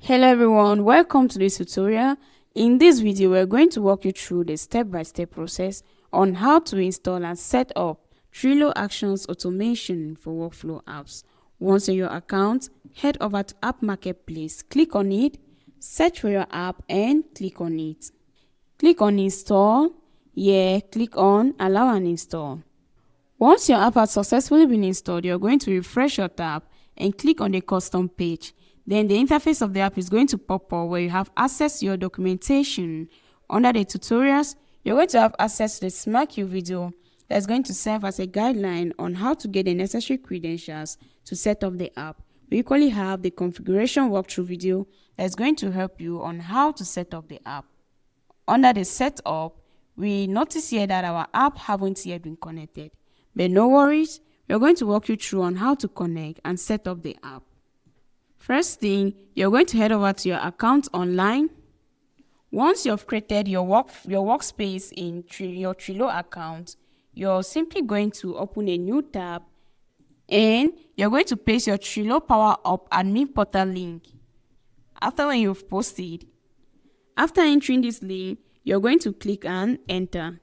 Hello everyone, welcome to this tutorial. In this video, we're going to walk you through the step-by-step process on how to install and set up Trello Actions Automation for workflow apps. Once in your account, head over to App Marketplace, click on it, search for your app and click on it. Click on Install, click on Allow and Install. Once your app has successfully been installed, you're going to refresh your tab and click on the custom page. Then the interface of the app is going to pop up where you have access to your documentation. Under the tutorials, you're going to have access to the SmartQ video that's going to serve as a guideline on how to get the necessary credentials to set up the app. We equally have the configuration walkthrough video that's going to help you on how to set up the app. Under the setup, we notice here that our app haven't yet been connected. But no worries, we're going to walk you through on how to connect and set up the app. First thing, you're going to head over to your account online. Once you've created your workspace in your Trello account, you're simply going to open a new tab and you're going to paste your Trello Power Up admin portal link. After when you've posted, after entering this link, you're going to click and enter.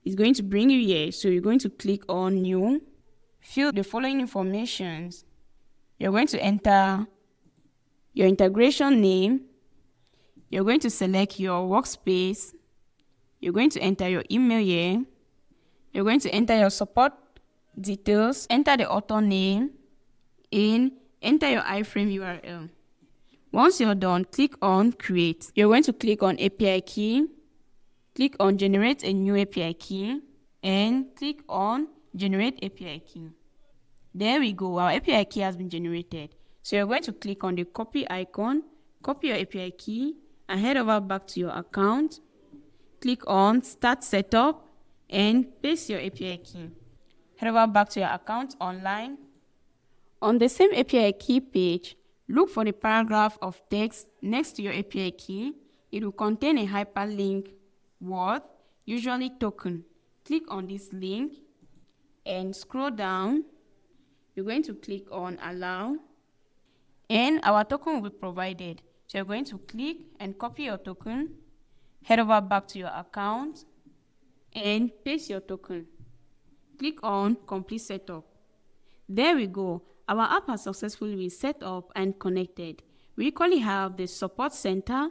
It's going to bring you here, so you're going to click on New, fill the following information. You're going to enter your integration name, you're going to select your workspace, you're going to enter your email here, you're going to enter your support details, enter the author name, and enter your iframe URL. Once you're done, click on Create. You're going to click on API key, click on Generate a new API key, and click on Generate API key. There we go, our API key has been generated. So you're going to click on the copy icon, copy your API key, and head over back to your account. Click on Start Setup and paste your API key. Head over back to your account online. On the same API key page, look for the paragraph of text next to your API key. It will contain a hyperlink word, usually token. Click on this link and scroll down. You're going to click on Allow, and our token will be provided. So you're going to click and copy your token, head over back to your account, and paste your token. Click on Complete Setup. There we go. Our app has successfully been set up and connected. We equally have the support center.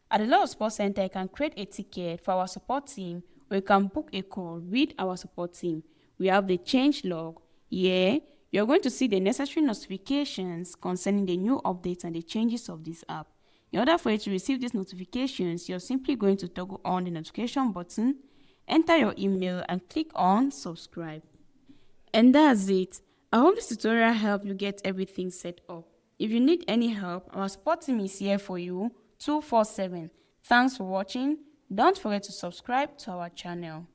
At the Law Support Center, you can create a ticket for our support team, or you can book a call with our support team. We have the changelog. Here, you're going to see the necessary notifications concerning the new updates and the changes of this app. In order for you to receive these notifications, you're simply going to toggle on the notification button, enter your email, and click on subscribe. And that's it. I hope this tutorial helped you get everything set up. If you need any help, our support team is here for you 24/7. Thanks for watching. Don't forget to subscribe to our channel.